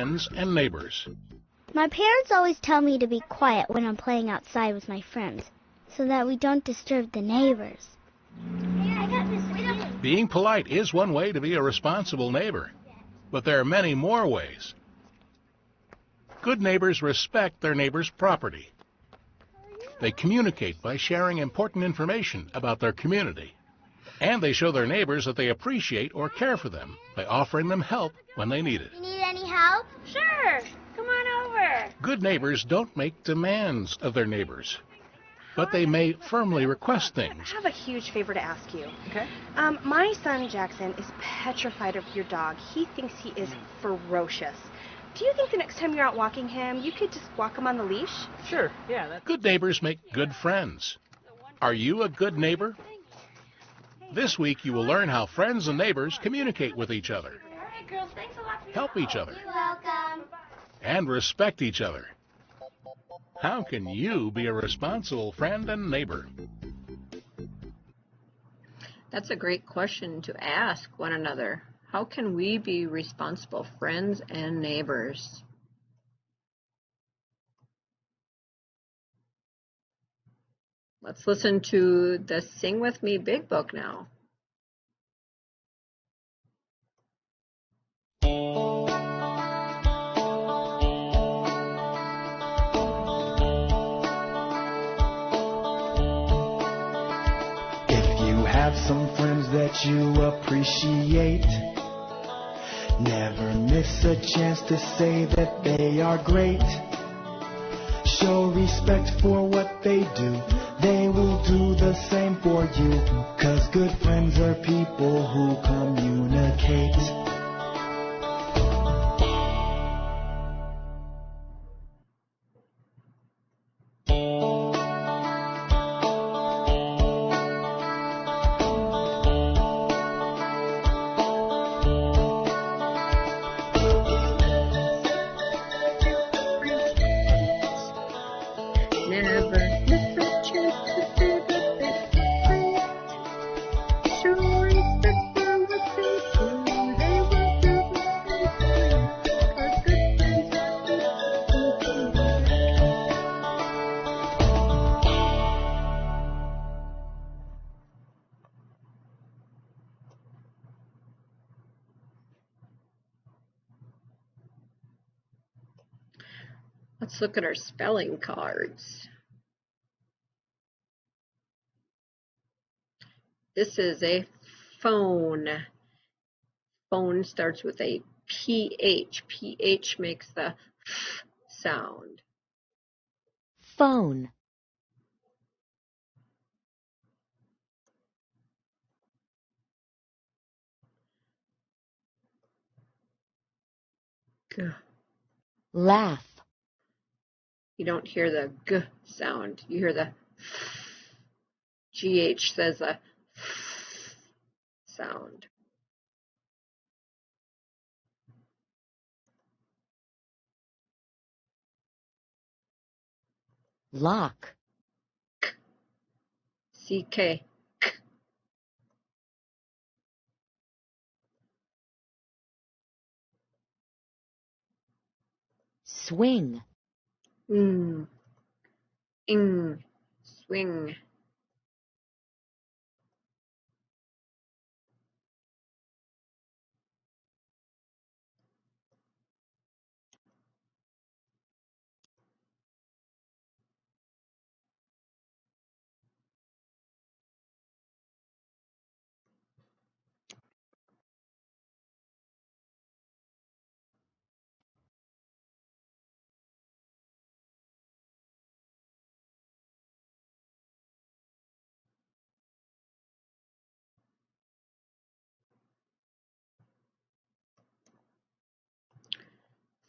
friends and neighbors. My parents always tell me to be quiet when I'm playing outside with my friends, so that we don't disturb the neighbors. Being polite is one way to be a responsible neighbor, but there are many more ways. Good neighbors respect their neighbor's property. They communicate by sharing important information about their community. And they show their neighbors that they appreciate or care for them by offering them help when they need it. You need any help? Sure. Come on over. Good neighbors don't make demands of their neighbors, but they may firmly request things. I have a huge favor to ask you. Okay. My son Jackson is petrified of your dog. He thinks he is ferocious. Do you think the next time you're out walking him, you could just walk him on the leash? Sure, yeah. Good neighbors make good friends. Are you a good neighbor? This week you will learn how friends and neighbors communicate with each other, All right, girls. Thanks a lot for your help each other, You're welcome. and respect each other. How can you be a responsible friend and neighbor? That's a great question to ask one another. How can we be responsible friends and neighbors? Let's listen to the Sing With Me Big Book now. If you have some friends that you appreciate, never miss a chance to say that they are great. Show respect for what they do. They will do the same for you. 'Cause good friends are people who communicate. Never miss a chance to say that they're great. Show respect for what they do. They will do the same for you. 'Cause good friends are people who communicate. Let's look at our spelling cards. This is a phone. Phone starts with a PH. PH makes the F sound. Phone. G. Laugh. You don't hear the G sound. You hear the F. GH says a F sound. Lock. CK. Swing. Ing. Swing.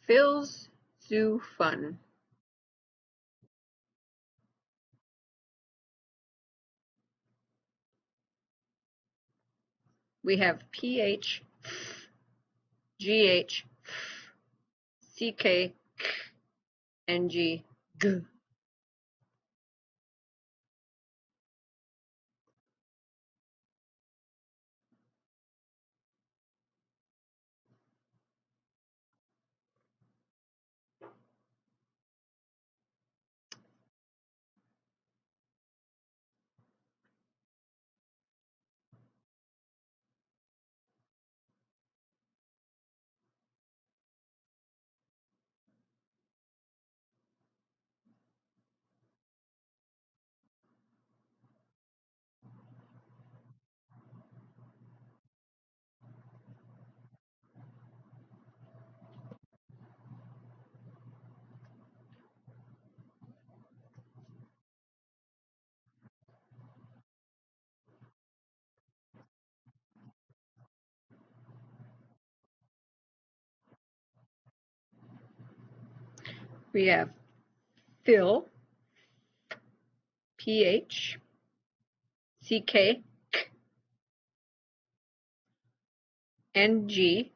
Phil's Zoo Fun. We have PH, GH, CK, NG, G. We have Phil, PH, CK, NG, G.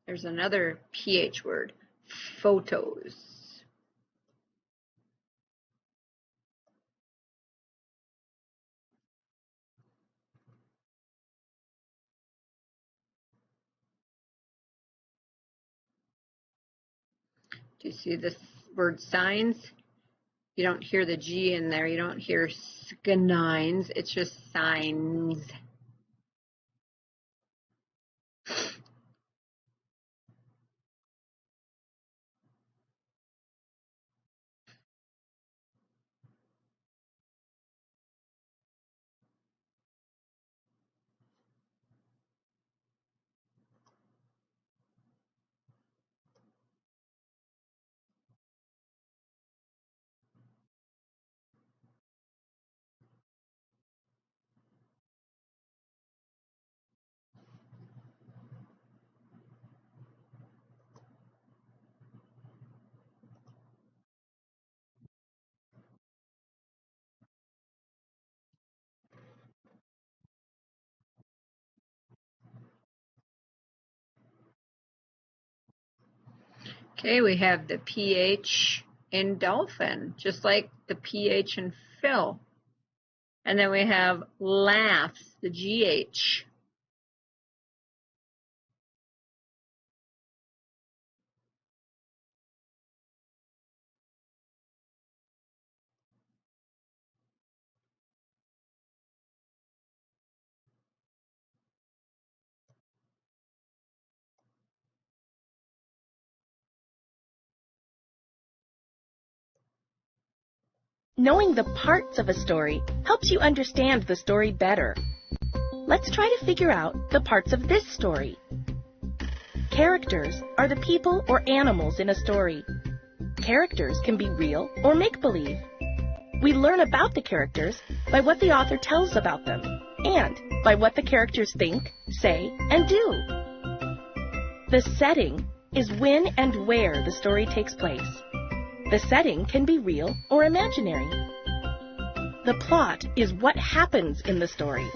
There's another PH word, photos. Do you see this word signs? You don't hear the G in there. You don't hear scanines. It's just signs. Okay, we have the PH in dolphin, just like the PH in Phil. And then we have laughs, the GH. Knowing the parts of a story helps you understand the story better. Let's try to figure out the parts of this story. Characters are the people or animals in a story. Characters can be real or make-believe. We learn about the characters by what the author tells about them and by what the characters think, say, and do. The setting is when and where the story takes place. The setting can be real or imaginary. The plot is what happens in the story.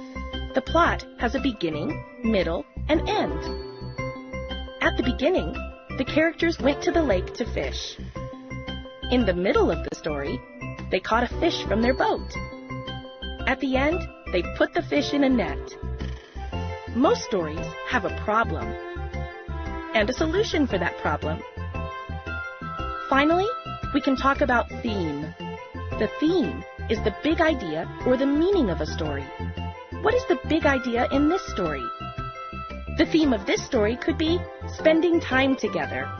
The plot has a beginning, middle, and end. At the beginning, the characters went to the lake to fish. In the middle of the story, they caught a fish from their boat. At the end, they put the fish in a net. Most stories have a problem and a solution for that problem. Finally, we can talk about theme. The theme is the big idea or the meaning of a story. What is the big idea in this story? The theme of this story could be spending time together.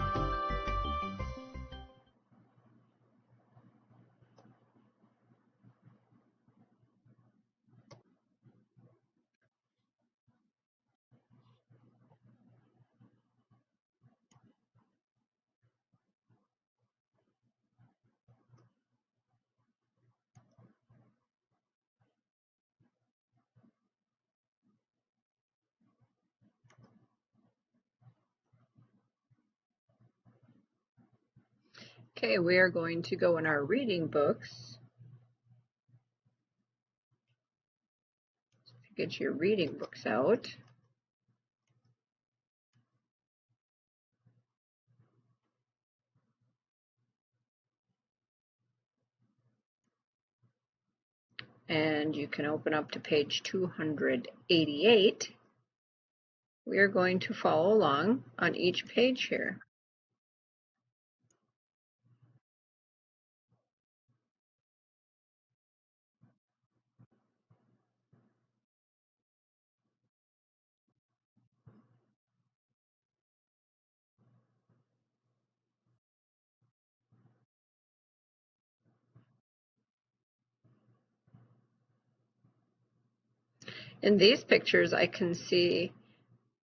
Okay, we are going to go in our reading books. Get your reading books out. And you can open up to page 288. We are going to follow along on each page here. In these pictures, I can see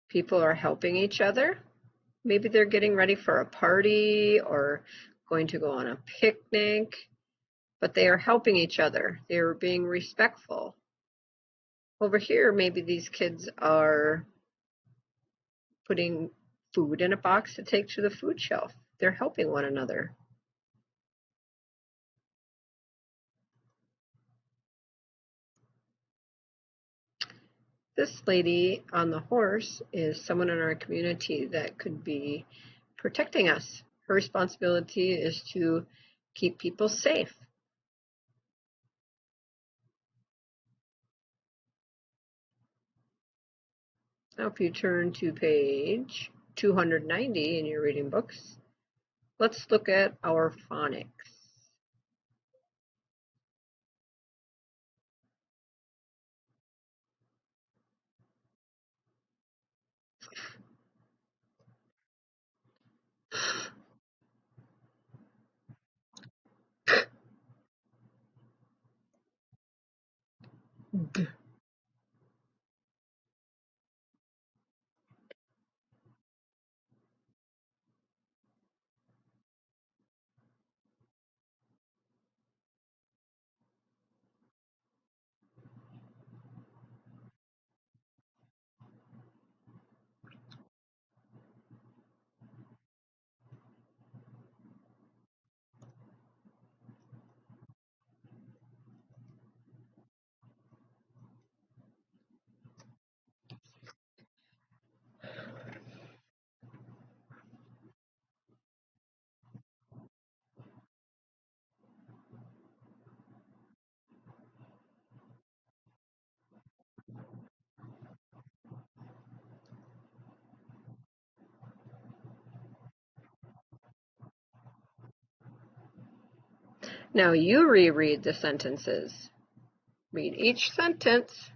people are helping each other. Maybe they're getting ready for a party or going to go on a picnic, but they are helping each other. They are being respectful. Over here, maybe these kids are putting food in a box to take to the food shelf. They're helping one another. This lady on the horse is someone in our community that could be protecting us. Her responsibility is to keep people safe. Now, if you turn to page 290 in your reading books, let's look at our phonics. Now you reread the sentences. Read each sentence.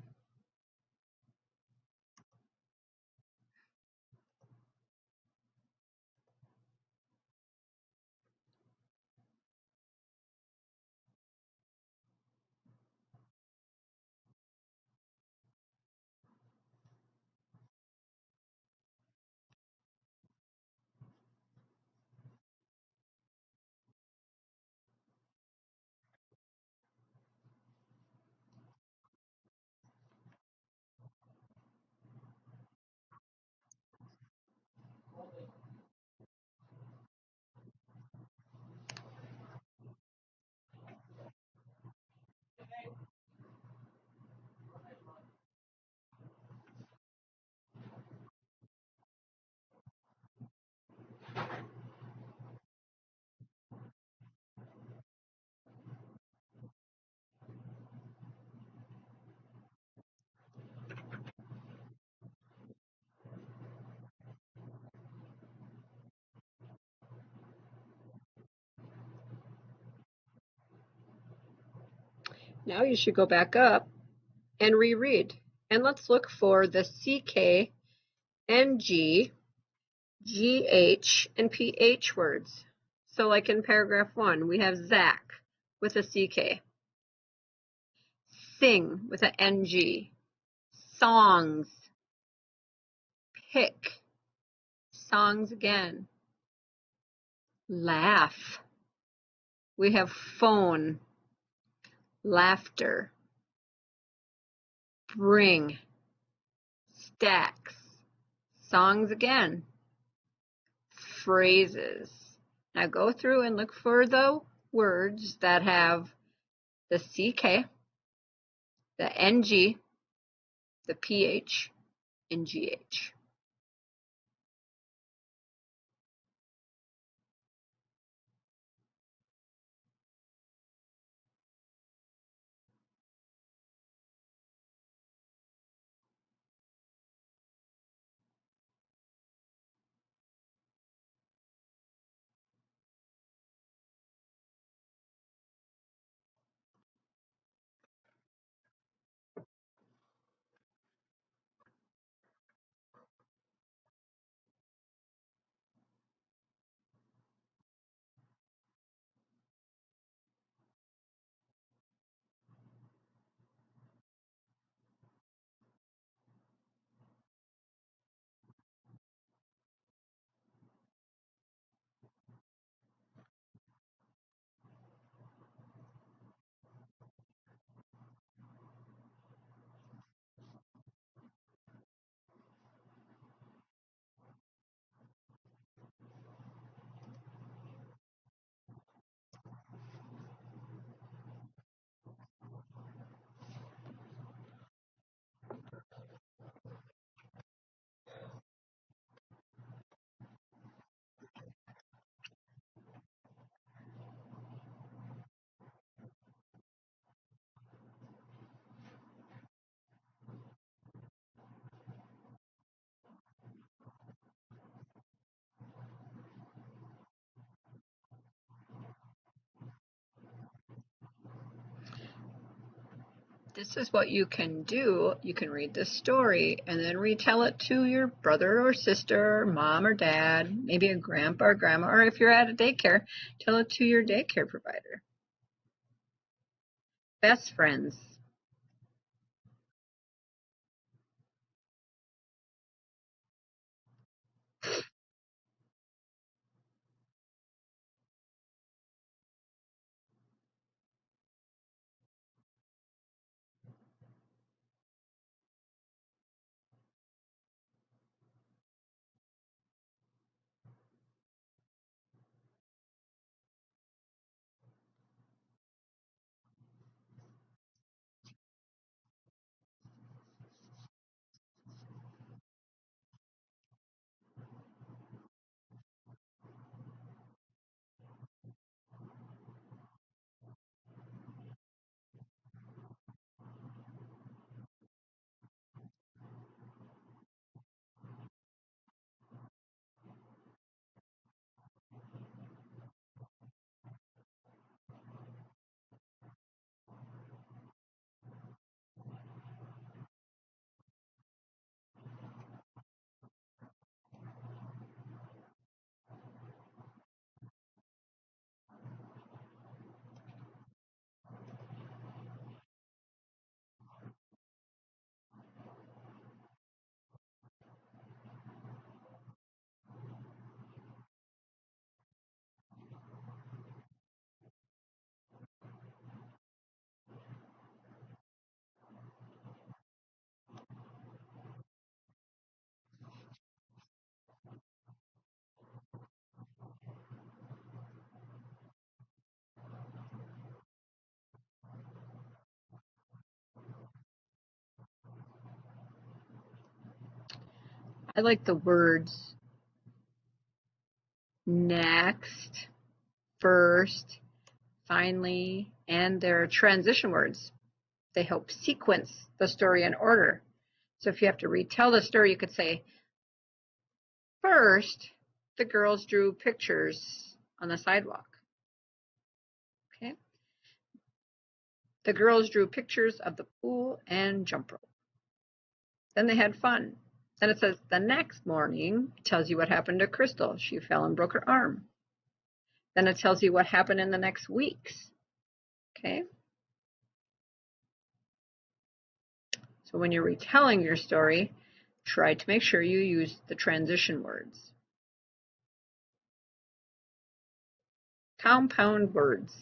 Now you should go back up and reread. And let's look for the CK, NG, GH, and PH words. So like in paragraph 1, we have Zach with a CK, sing with a NG, songs, pick, songs again, laugh. We have phone, laughter, bring, stacks, songs again, phrases. Now go through and look for the words that have the CK, the NG, the PH, and GH. This is what you can do. You can read this story and then retell it to your brother or sister, mom or dad, maybe a grandpa or grandma, or if you're at a daycare, tell it to your daycare provider. Best friends. I like the words next, first, finally, and they're transition words. They help sequence the story in order. So if you have to retell the story, you could say, first, the girls drew pictures on the sidewalk. Okay. The girls drew pictures of the pool and jump rope. Then they had fun. Then it says the next morning, it tells you what happened to Crystal. She fell and broke her arm. Then it tells you what happened in the next weeks. Okay. So when you're retelling your story, try to make sure you use the transition words. Compound words.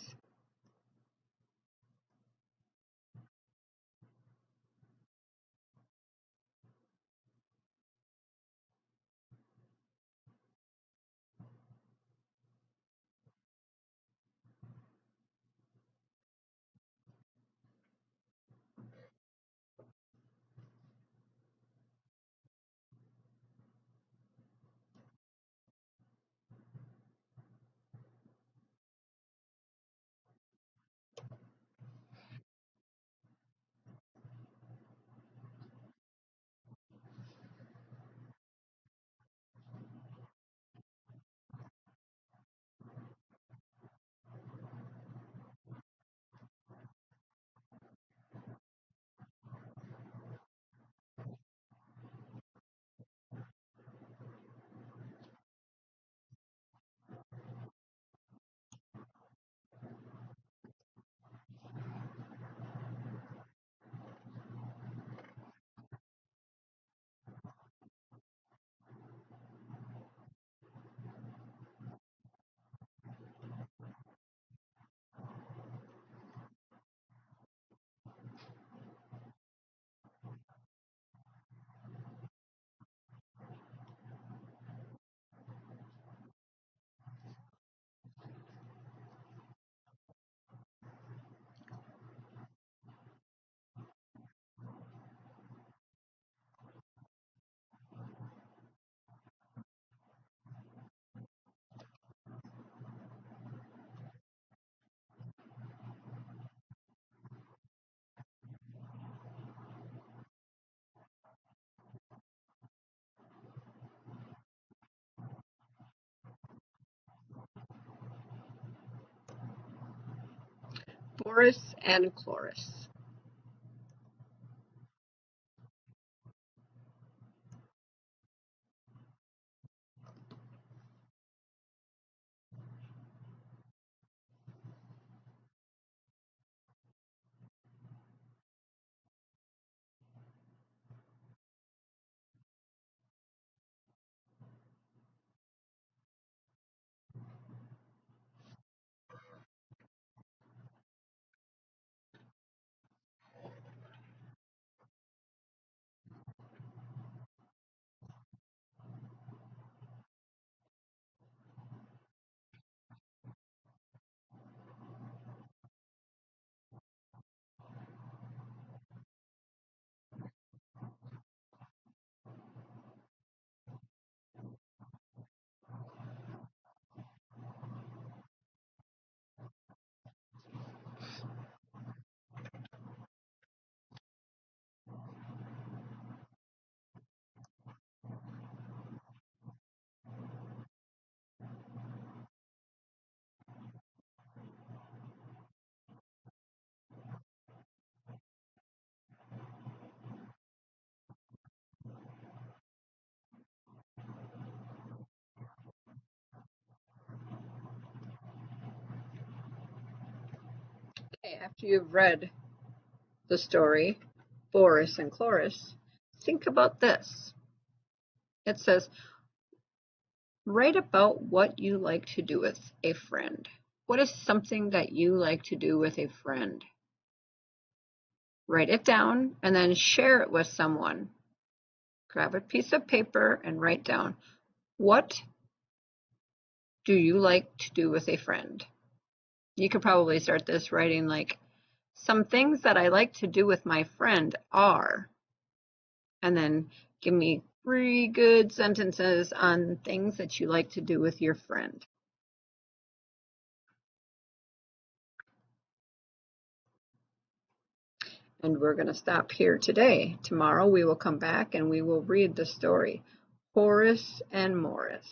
Boris and Chloris. after you've read the story, Boris and Cloris, think about this. It says, write about what you like to do with a friend. What is something that you like to do with a friend? Write it down and then share it with someone. Grab a piece of paper and write down, what do you like to do with a friend? You could probably start this writing like, some things that I like to do with my friend are, and then give me 3 good sentences on things that you like to do with your friend. And we're going to stop here today. Tomorrow we will come back and we will read the story, Horace and Morris.